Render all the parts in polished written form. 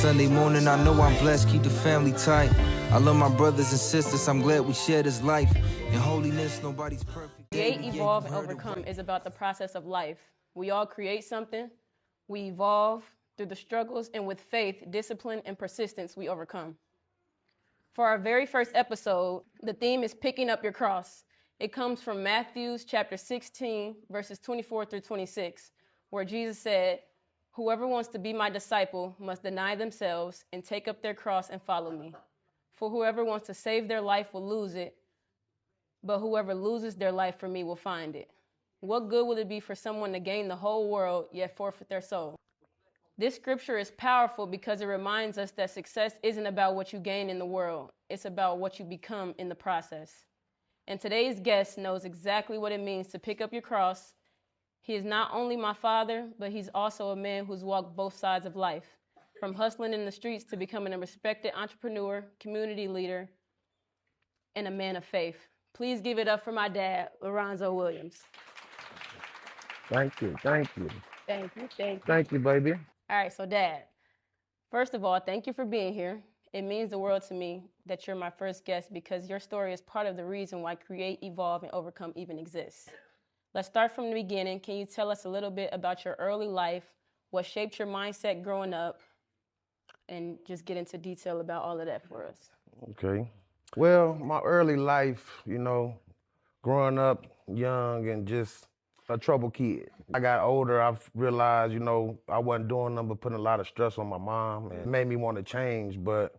Sunday morning, I know I'm blessed, keep the family tight. I love my brothers and sisters, I'm glad we share this life. In holiness, nobody's perfect. Create, evolve, and overcome is about the process of life. We all create something, we evolve through the struggles, and with faith, discipline, and persistence, we overcome. For our very first episode, the theme is picking up your cross. It comes from Matthew chapter 16, verses 24 through 26, where Jesus said, "Whoever wants to be my disciple must deny themselves and take up their cross and follow me. For whoever wants to save their life will lose it, but whoever loses their life for me will find it. What good will it be for someone to gain the whole world yet forfeit their soul?" This scripture is powerful because it reminds us that success isn't about what you gain in the world. It's about what you become in the process. And today's guest knows exactly what it means to pick up your cross. He is not only my father, but he's also a man who's walked both sides of life, from hustling in the streets to becoming a respected entrepreneur, community leader, and a man of faith. Please give it up for my dad, Lorenzo Williams. Thank you, thank you. Thank you, thank you. Thank you, baby. All right, so Dad, first of all, thank you for being here. It means the world to me that you're my first guest because your story is part of the reason why Create, Evolve, and Overcome even exists. Let's start from the beginning. Can you tell us a little bit about your early life, what shaped your mindset growing up, and just get into detail about all of that for us? Okay. Well, my early life, growing up young and just a troubled kid. I got older, I've realized, I wasn't doing nothing but putting a lot of stress on my mom, and it made me want to change. But,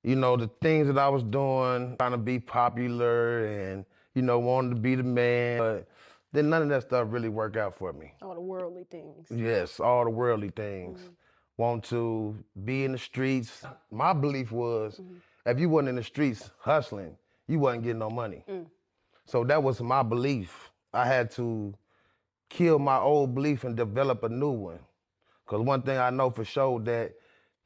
the things that I was doing, trying to be popular and, wanting to be the man, but then none of that stuff really worked out for me. All the worldly things. Yes, all the worldly things. Want to be in the streets. My belief was, if you wasn't in the streets hustling, you wasn't getting no money. So that was my belief. I had to kill my old belief and develop a new one. Because one thing I know for sure, that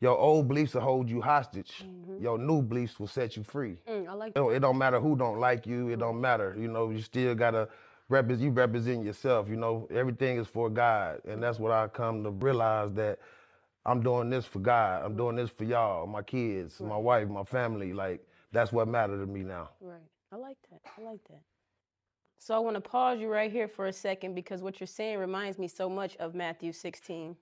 your old beliefs will hold you hostage. Your new beliefs will set you free. I like that. It don't matter who don't like you. It don't matter. You still got to represent yourself. Everything is for God. And that's what I come to realize, that I'm doing this for God. I'm doing this for y'all, my kids, my wife, my family. Like, that's what matters to me now. Right. I like that. I like that. So I want to pause you right here for a second, because what you're saying reminds me so much of Matthew 16.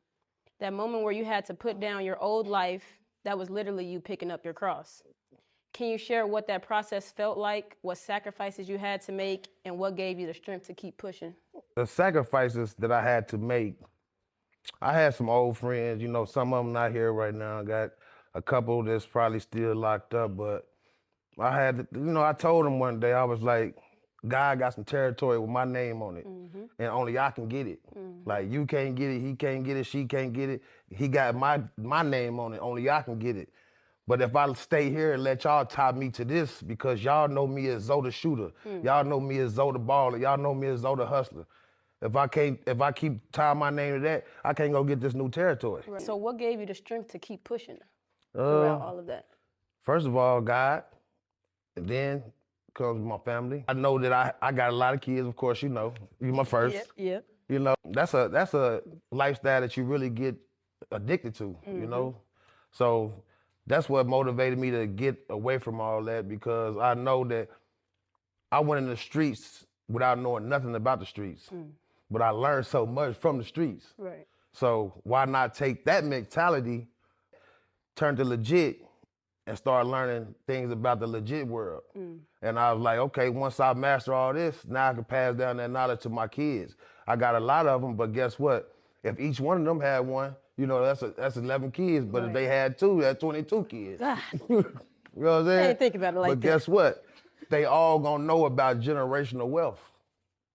That moment where you had to put down your old life, that was literally you picking up your cross. Can you share what that process felt like, what sacrifices you had to make, and what gave you the strength to keep pushing? The sacrifices that I had to make, I had some old friends, some of them not here right now. I got a couple that's probably still locked up, but I had, I told them one day, I was like, God got some territory with my name on it, and only I can get it. Like, you can't get it, he can't get it, she can't get it. He got my name on it, only I can get it. But if I stay here and let y'all tie me to this, because y'all know me as Zoe the shooter, y'all know me as Zoe the baller, y'all know me as Zoe the hustler. If I keep tying my name to that, I can't go get this new territory. Right. So what gave you the strength to keep pushing throughout all of that? First of all, God, and then comes my family. I know that I got a lot of kids, of course, you my first. Yep. That's a lifestyle that you really get addicted to, So that's what motivated me to get away from all that, because I know that I went in the streets without knowing nothing about the streets. But I learned so much from the streets. Right. So why not take that mentality, turn to legit, and start learning things about the legit world? And I was like, okay, once I master all this, now I can pass down that knowledge to my kids. I got a lot of them, but guess what? If each one of them had one, that's 11 kids. But if they had two, that's 22 kids. You know what I'm saying? I didn't think about it like that. But guess what? They all gonna know about generational wealth.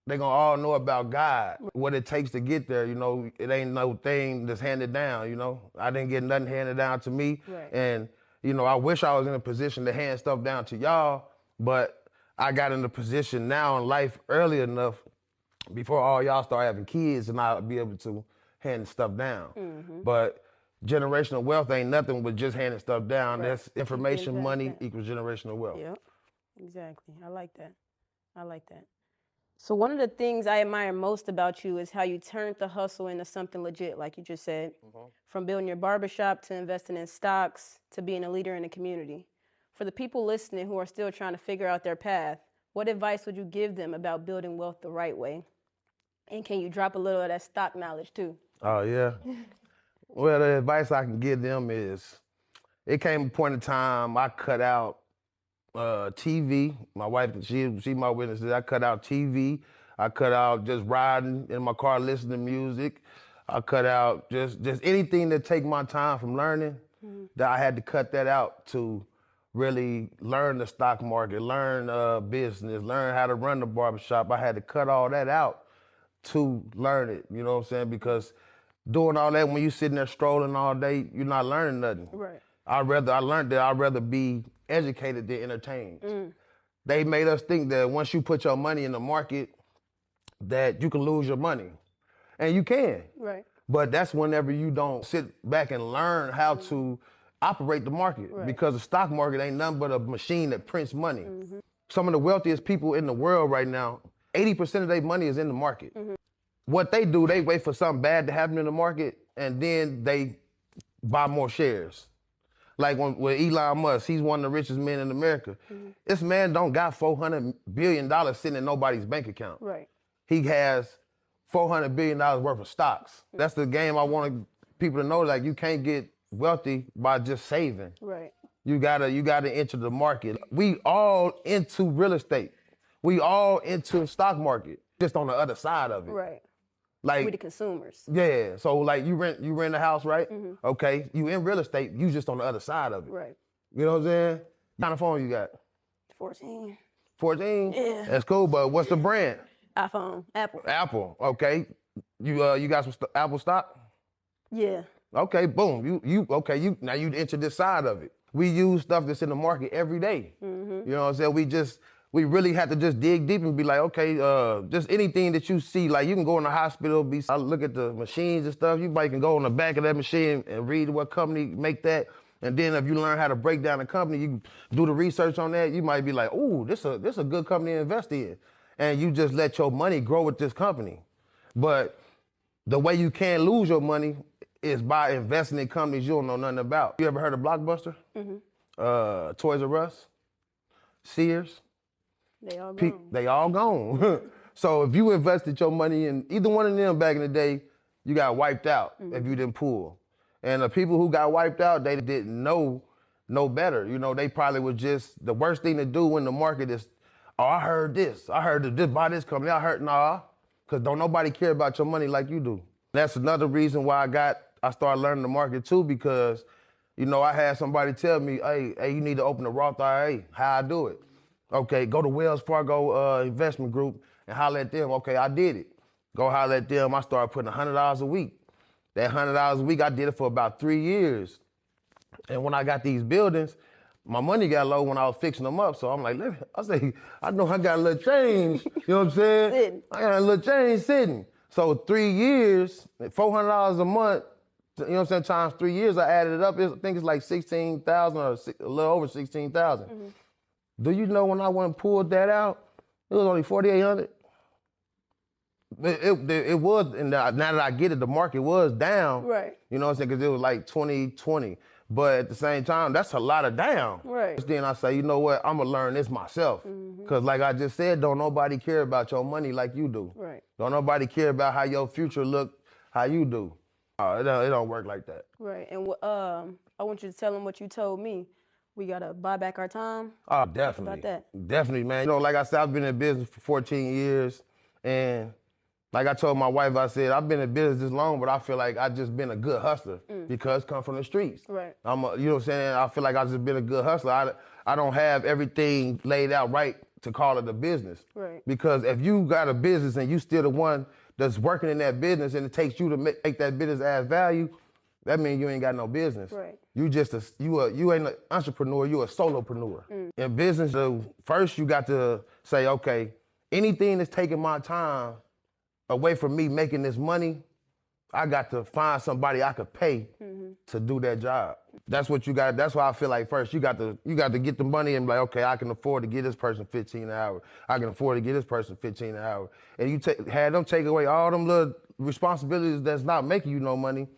They gonna all know about God, what it takes to get there. It ain't no thing that's handed down. I didn't get nothing handed down to me. Right. And, I wish I was in a position to hand stuff down to y'all, but I got in a position now in life early enough before all y'all start having kids, and I'll be able to hand stuff down. But generational wealth ain't nothing but just handing stuff down. Right. That's information, money equals generational wealth. Yep, exactly. I like that. So one of the things I admire most about you is how you turned the hustle into something legit, like you just said. From building your barbershop to investing in stocks to being a leader in the community. For the people listening who are still trying to figure out their path, what advice would you give them about building wealth the right way? And can you drop a little of that stock knowledge too? Oh, yeah. Well, the advice I can give them is, it came a point in time I cut out TV. My wife, she my witness. I cut out TV. I cut out just riding in my car, listening to music. I cut out just anything that take my time from learning. That I had to cut that out to really learn the stock market, learn business, learn how to run the barbershop. I had to cut all that out to learn it. You know what I'm saying? Because doing all that when you sitting there strolling all day, you're not learning nothing. Right. I learned that I'd rather be educated than entertained. They made us think that once you put your money in the market, that you can lose your money. And you can. Right. But that's whenever you don't sit back and learn how to operate the market. Right. Because the stock market ain't nothing but a machine that prints money. Some of the wealthiest people in the world right now, 80% of their money is in the market. What they do, they wait for something bad to happen in the market, and then they buy more shares. Like with Elon Musk, he's one of the richest men in America. This man don't got $400 billion sitting in nobody's bank account. Right. He has $400 billion worth of stocks. That's the game I want people to know. Like, you can't get wealthy by just saving. Right. You gotta enter the market. We all into real estate. We all into the stock market, just on the other side of it. Right. Like, We the consumers. yeah, so like you rent a house, right? Okay, you in real estate, you just on the other side of it. Right. You know what I'm saying? What kind of phone you got? 14. 14? Yeah. That's cool, but what's the brand? iPhone. Apple. Apple, okay. You got some Apple stock? Yeah. Okay, boom. Now you enter this side of it. We use stuff that's in the market every day. You know what I'm saying? We really have to just dig deep and be like, okay, just anything that you see, like you can go in the hospital, I look at the machines and stuff. You might can go on the back of that machine and read what company make that. And then if you learn how to break down a company, you do the research on that, you might be like, ooh, this a good company to invest in. And you just let your money grow with this company. But the way you can't lose your money is by investing in companies you don't know nothing about. You ever heard of Blockbuster? Toys R Us? Sears? They all gone. They all gone. So if you invested your money in either one of them back in the day, you got wiped out if you didn't pull. And the people who got wiped out, they didn't know better. You know, they probably was just, the worst thing to do in the market is, oh, I heard this. I heard this, buy this company. I heard, nah, because don't nobody care about your money like you do. That's another reason why I started learning the market too, because, you know, I had somebody tell me, hey, you need to open a Roth IRA. How I do it? Okay, go to Wells Fargo Investment Group and holler at them. Okay, I did it. Go holler at them. I started putting $100 a week. That $100 a week, I did it for about 3 years. And when I got these buildings, my money got low when I was fixing them up. So I'm like, I know I got a little change. You know what I'm saying? Sitting. I got a little change sitting. So 3 years, $400 a month, you know what I'm saying, times 3 years, I added it up. I think it's like 16,000 or a little over 16,000. Do you know when I went and pulled that out, it was only 4,800? It was, and now that I get it, the market was down. Right. You know what I'm saying? Because it was like 2020. But at the same time, that's a lot of down. Right. Then I say, you know what? I'm going to learn this myself. Because like I just said, don't nobody care about your money like you do. Right. Don't nobody care about how your future look, how you do. It don't work like that. Right. And I want you to tell them what you told me. We got to buy back our time. Oh, definitely. About that. Definitely, man. You know, like I said, I've been in business for 14 years. And like I told my wife, I said, I've been in business this long, but I feel like I've just been a good hustler because I come from the streets. Right. You know what I'm saying? I feel like I've just been a good hustler. I don't have everything laid out right to call it a business. Right. Because if you got a business and you still the one that's working in that business and it takes you to make that business add value, that means you ain't got no business. Right. You ain't an entrepreneur, you a solopreneur. In business, first you got to say, okay, anything that's taking my time away from me making this money, I got to find somebody I could pay to do that job. That's what you got. That's why I feel like first you got to get the money and be like, okay, I can afford to get this person 15 an hour. I can afford to get this person 15 an hour. And you had them take away all them little responsibilities that's not making you no money.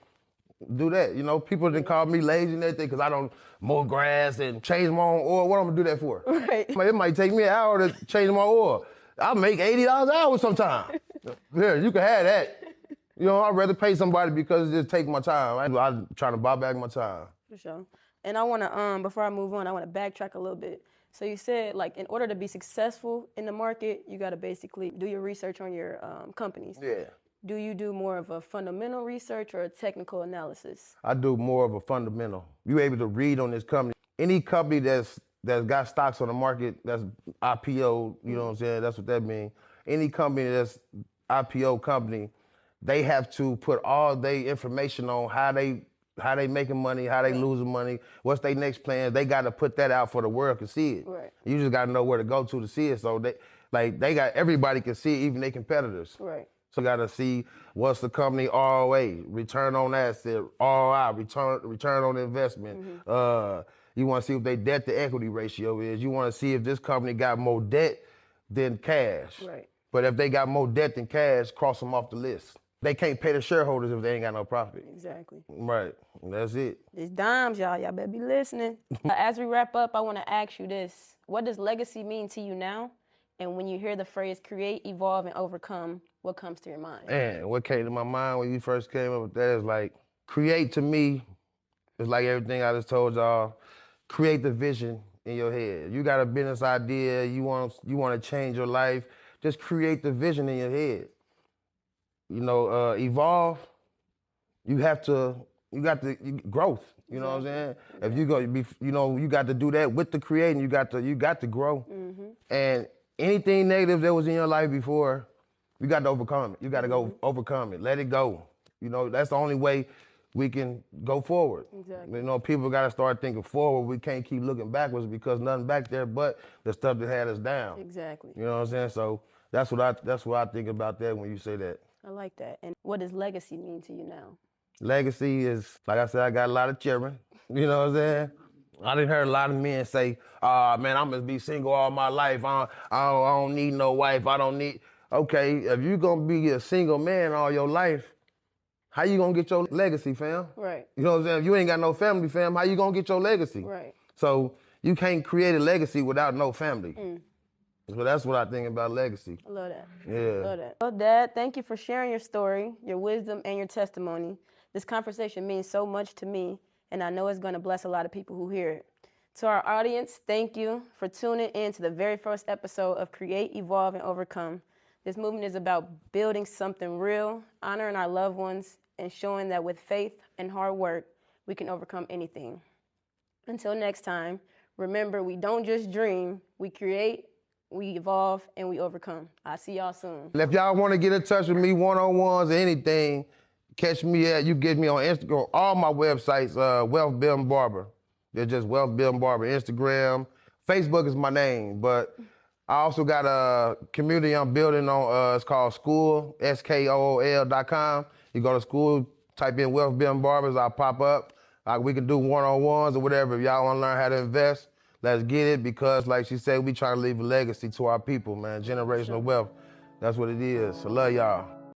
Do that. You know, people didn't call me lazy and everything because I don't mow grass and change my own oil. What I'm gonna do that for? Right. It might take me an hour to change my oil. I make $80 an hour sometimes. Yeah, you can have that. You know, I'd rather pay somebody because it just takes my time. I'm trying to buy back my time. For sure. And I want to, before I move on, I want to backtrack a little bit. So you said, like, in order to be successful in the market, you got to basically do your research on your companies. Yeah. Do you do more of a fundamental research or a technical analysis? I do more of a fundamental. You able to read on this company. Any company that's got stocks on the market, that's IPO, you know what I'm saying? That's what that means. Any company that's IPO company, they have to put all their information on how they making money, how they losing money, what's their next plan. They got to put that out for the world to see it. Right. You just got to know where to go to see it. So they got everybody can see it, even their competitors. Right. So you got to see what's the company ROA, return on asset, ROI, return on investment. You want to see what their debt to equity ratio is. You want to see if this company got more debt than cash. Right. But if they got more debt than cash, cross them off the list. They can't pay the shareholders if they ain't got no profit. Exactly. Right. That's it. It's dimes, y'all. Y'all better be listening. As we wrap up, I want to ask you this. What does legacy mean to you now? And when you hear the phrase create, evolve, and overcome, what comes to your mind? And what came to my mind when you first came up with that is like, create to me is like everything I just told y'all. Create the vision in your head. You got a business idea, you want to change your life, just create the vision in your head. You know, evolve, you got the growth, you know what I'm saying? If you go, you got to do that with the creating, you got to grow. And anything negative that was in your life before, you got to overcome it. You got to go overcome it, let it go. You know, that's the only way we can go forward. Exactly. You know, people got to start thinking forward. We can't keep looking backwards because nothing back there but the stuff that had us down. Exactly. You know what I'm saying? So that's what I think about that when you say that. I like that. And what does legacy mean to you now? Legacy is, like I said, I got a lot of children. You know what I'm saying? I done heard a lot of men say, man, I'm gonna be single all my life. I don't need no wife. I don't need. Okay, if you're gonna be a single man all your life, how you gonna get your legacy, fam? Right. You know what I'm saying? If you ain't got no family, fam, how you gonna get your legacy? Right. So you can't create a legacy without no family. So that's what I think about legacy. I love that. Yeah. Love that. Well, Dad, thank you for sharing your story, your wisdom, and your testimony. This conversation means so much to me, and I know it's going to bless a lot of people who hear it. To our audience, thank you for tuning in to the very first episode of Create, Evolve, and Overcome. This movement is about building something real, honoring our loved ones, and showing that with faith and hard work, we can overcome anything. Until next time, remember, we don't just dream, we create, we evolve, and we overcome. I'll see y'all soon. If y'all want to get in touch with me one-on-ones or anything, catch me you get me on Instagram, all my websites, Wealth Building Barber. They're just Wealth Building Barber. Instagram, Facebook is my name, but I also got a community I'm building on, it's called School, SKOOL.com. You go to school, type in Wealth Building Barbers, I'll pop up. We can do one-on-ones or whatever. If y'all want to learn how to invest, let's get it, because like she said, we trying to leave a legacy to our people, man. Generational wealth. That's what it is. I love y'all.